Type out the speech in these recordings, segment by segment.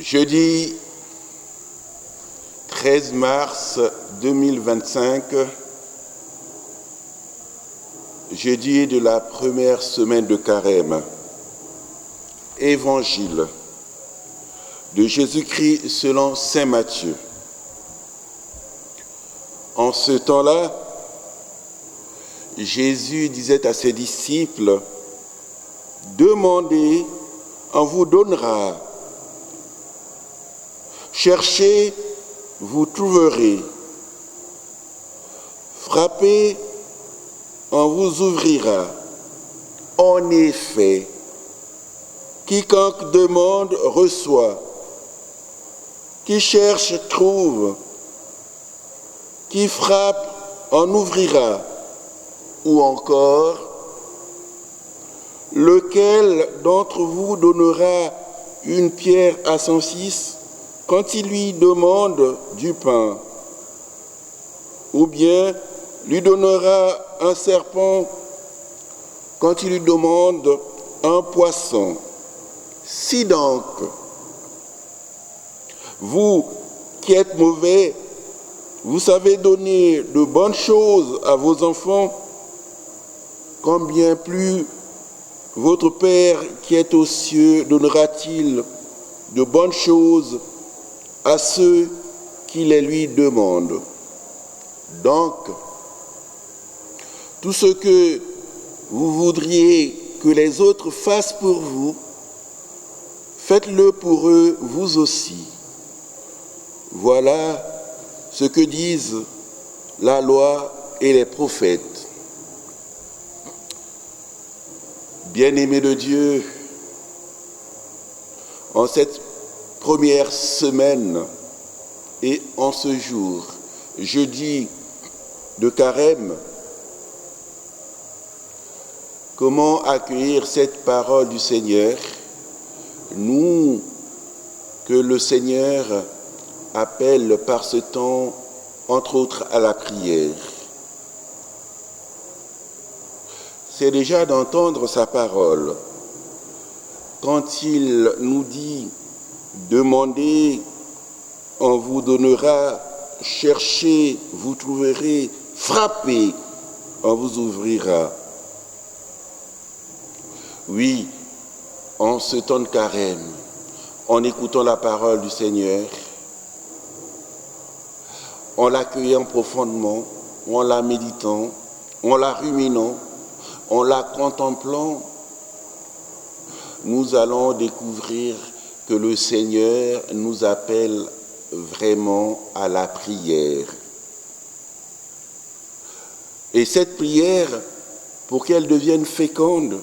Jeudi 13 mars 2025, jeudi de la première semaine de Carême, Évangile de Jésus-Christ selon saint Matthieu. En ce temps-là, Jésus disait à ses disciples, « Demandez, on vous donnera. Cherchez, vous trouverez. Frappez, on vous ouvrira. En effet, quiconque demande, reçoit. Qui cherche, trouve. Qui frappe, en ouvrira. Ou encore, lequel d'entre vous donnera une pierre à son fils quand il lui demande du pain, ou bien lui donnera un serpent quand il lui demande un poisson. Si donc, vous qui êtes mauvais, vous savez donner de bonnes choses à vos enfants, combien plus votre Père qui est aux cieux donnera-t-il de bonnes choses à ceux qui les lui demandent. Donc, tout ce que vous voudriez que les autres fassent pour vous, faites-le pour eux, vous aussi. Voilà ce que disent la loi et les prophètes. Bien-aimés de Dieu, en cette première semaine et en ce jour, jeudi de Carême, comment accueillir cette parole du Seigneur, nous que le Seigneur appelle par ce temps, entre autres, à la prière. C'est déjà d'entendre sa parole. Quand il nous dit « Demandez, on vous donnera, cherchez, vous trouverez, frappez, on vous ouvrira ». Oui, en ce temps de Carême, en écoutant la parole du Seigneur, en l'accueillant profondément, en la méditant, en la ruminant, en la contemplant, nous allons découvrir que le Seigneur nous appelle vraiment à la prière. Et cette prière, pour qu'elle devienne féconde,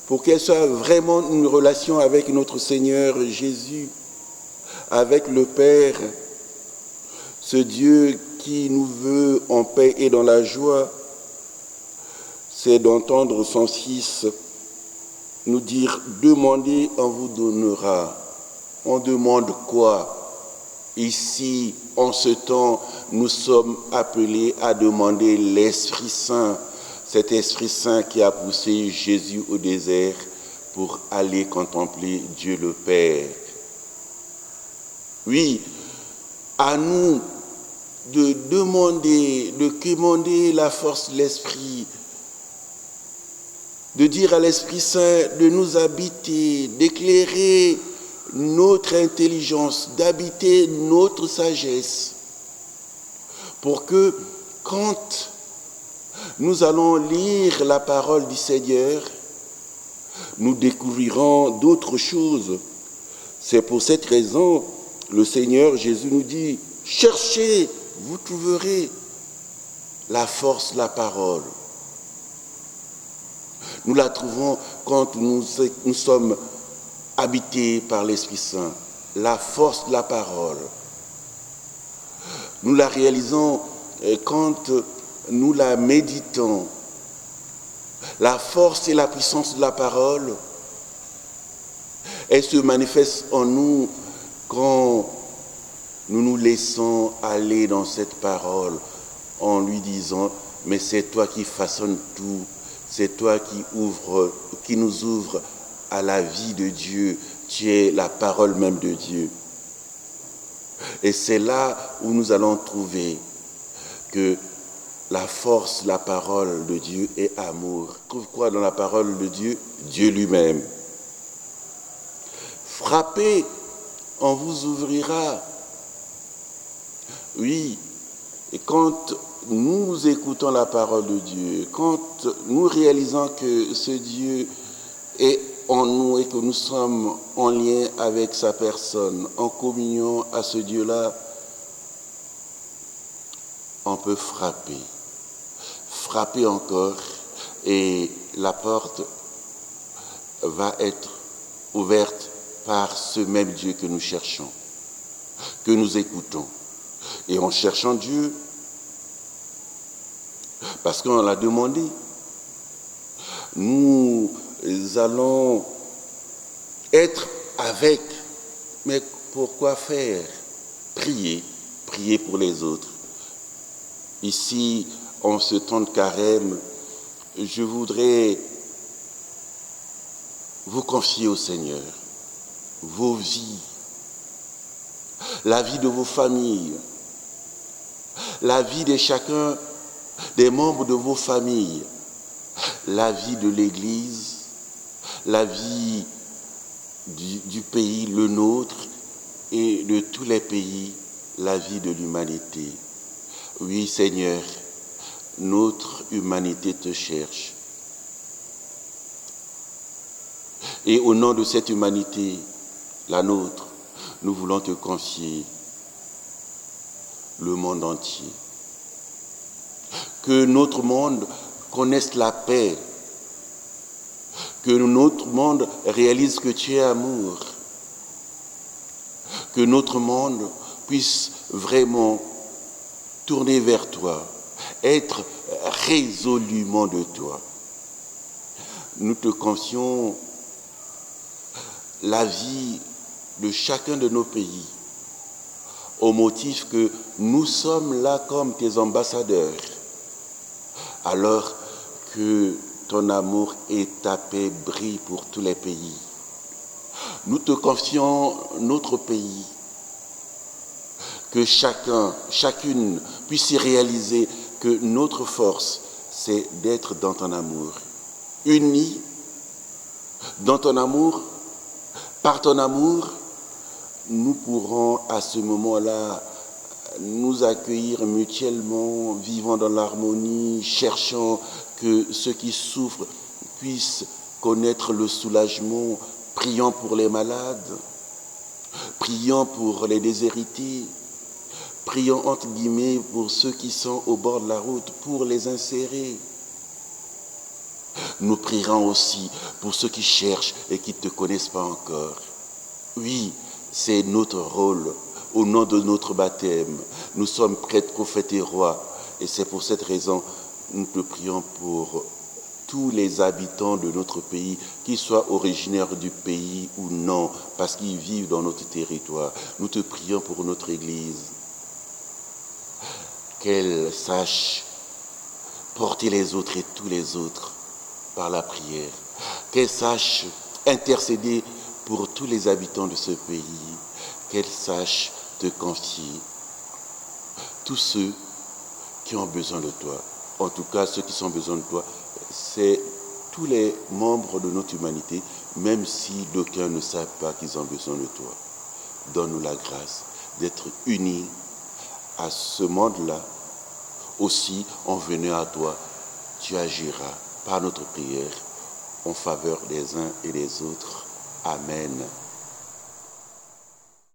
pour qu'elle soit vraiment une relation avec notre Seigneur Jésus, avec le Père, ce Dieu qui nous veut en paix et dans la joie, c'est d'entendre son Fils nous dire « Demandez, on vous donnera ». On demande quoi? Ici, en ce temps, nous sommes appelés à demander l'Esprit Saint, cet Esprit Saint qui a poussé Jésus au désert pour aller contempler Dieu le Père. Oui, à nous de demander, de quémander la force de l'Esprit, de dire à l'Esprit Saint de nous habiter, d'éclairer notre intelligence, d'habiter notre sagesse, pour que quand nous allons lire la parole du Seigneur, nous découvrirons d'autres choses C'est pour cette raison, le Seigneur Jésus nous dit, cherchez, vous trouverez la force, la parole. Nous la trouvons quand nous sommes habités par l'Esprit Saint. La force de la parole. Nous la réalisons quand nous la méditons. La force et la puissance de la parole, elle se manifeste en nous quand nous nous laissons aller dans cette parole en lui disant, mais c'est toi qui façonnes tout, c'est toi qui nous ouvre à la vie de Dieu, tu es la parole même de Dieu. Et c'est là où nous allons trouver que la force, la parole de Dieu est amour. Trouve quoi dans la parole de Dieu? Dieu lui-même. Frappez, on vous ouvrira. Oui, et quand nous écoutons la parole de Dieu, quand nous réalisons que ce Dieu est en nous et que nous sommes en lien avec sa personne, en communion à ce Dieu-là, on peut frapper. Frapper encore et la porte va être ouverte par ce même Dieu que nous cherchons, que nous écoutons. Et en cherchant Dieu, parce qu'on l'a demandé, nous allons être avec. Mais pourquoi faire? Prier, prier pour les autres. Ici, en ce temps de carême, je voudrais vous confier au Seigneur vos vies, la vie de vos familles, la vie de chacun des membres de vos familles, la vie de l'Église, la vie du pays, le nôtre, et de tous les pays, la vie de l'humanité. Oui, Seigneur, notre humanité te cherche. Et au nom de cette humanité, la nôtre, nous voulons te confier le monde entier. Que notre monde connaisse la paix. Que notre monde réalise que tu es amour. Que notre monde puisse vraiment tourner vers toi, être résolument de toi. Nous te confions la vie de chacun de nos pays, au motif que nous sommes là comme tes ambassadeurs, alors que ton amour et ta paix brillent pour tous les pays. Nous te confions notre pays, que chacun, chacune puisse y réaliser que notre force, c'est d'être dans ton amour, unis dans ton amour. Par ton amour, nous pourrons à ce moment-là nous accueillir mutuellement, vivant dans l'harmonie, cherchant que ceux qui souffrent puissent connaître le soulagement, priant pour les malades, priant pour les déshérités, priant entre guillemets pour ceux qui sont au bord de la route, pour les insérer. Nous prierons aussi pour ceux qui cherchent et qui ne te connaissent pas encore. Oui, c'est notre rôle. Au nom de notre baptême, nous sommes prêtres, prophètes et rois. Et c'est pour cette raison que nous te prions pour tous les habitants de notre pays, qu'ils soient originaires du pays ou non, parce qu'ils vivent dans notre territoire. Nous te prions pour notre Église, qu'elle sache porter les autres et tous les autres par la prière, qu'elle sache intercéder pour tous les habitants de ce pays, qu'elle sache te confier tous ceux qui ont besoin de toi. En tout cas, ceux qui ont besoin de toi, c'est tous les membres de notre humanité, même si d'aucuns ne savent pas qu'ils ont besoin de toi. Donne-nous la grâce d'être unis à ce monde-là. Aussi, en venant à toi, tu agiras par notre prière en faveur des uns et des autres. Amen.